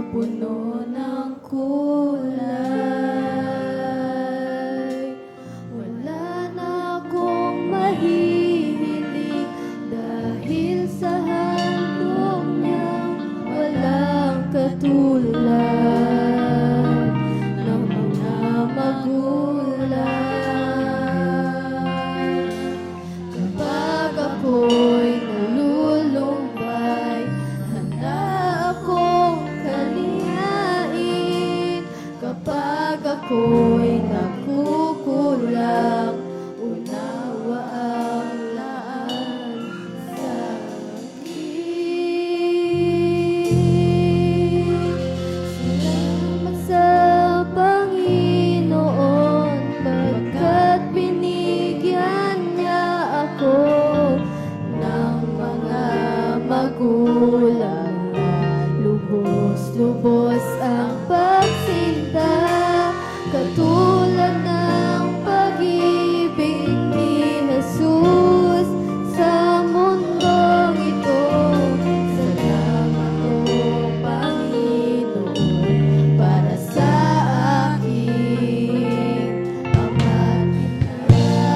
puno ng kulay. Wala na akong mahihiling dahil sa handog niyang walang katulad ng mga magulang. Kapag ako'y nalulumbay, handa akong kalihain. Kapag ako'y nakukulang, unawa ang laan sa akin. Salamat sa Panginoon, pagkat binigyan niya ako ng mga magulang. Lubos-lubos ang pagsinta, katulad ng pag-ibig ni Jesus sa mundong ito. Salamat o Panginoon para sa aking ama't ina.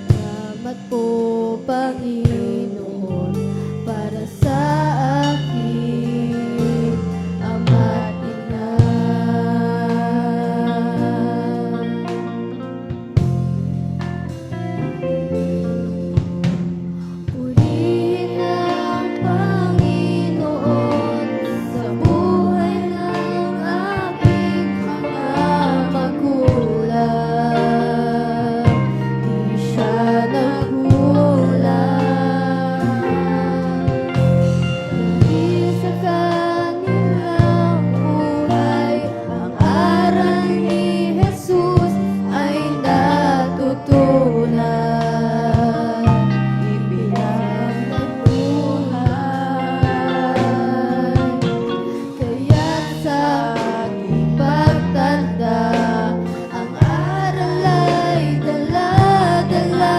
Salamat po Panginoon para sa aking ama't ina. Purihin ang Panginoon sa buhay ng aking mga magulang. Di siya nagkulang. Dahil sa kanilang buhay, ang aral ni Jesus ay natutunan. Ibilang nagbuhay. Kaya't sa aking pagtanda, ang aral ay dala-dala.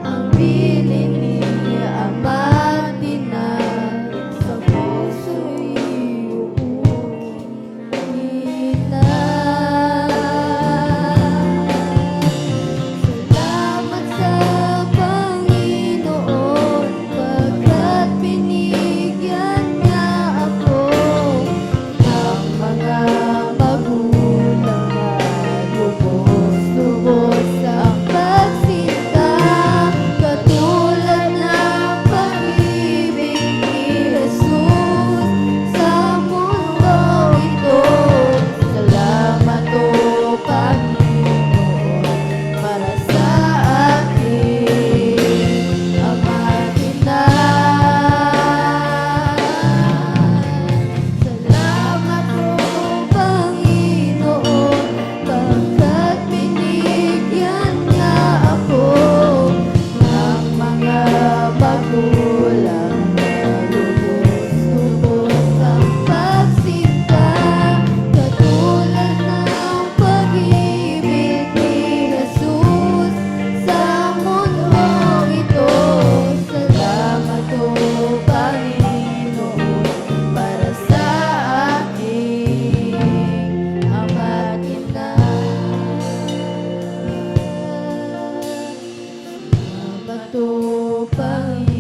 Ang bilin ni Ama't Ina sa puso'y uuwiin na. Salamat sa Panginoon, pagkat binigyan niya ako ng mga magulang. Lubos-lubos ang pagsinta, katulad ng pag-ibig ni Jesus sa mundong ito. Salamat o Panginoon para sa aking ama't ina. Salamat o Panginoon, pagkat binigyan niya ako ng mga magulang. Lubos-lubos ang pagsinta, katulad ng pag-ibig ni Jesus sa mundong ito. Salamat o Panginoon para sa aking ama't ina. Salamat o Panginoon.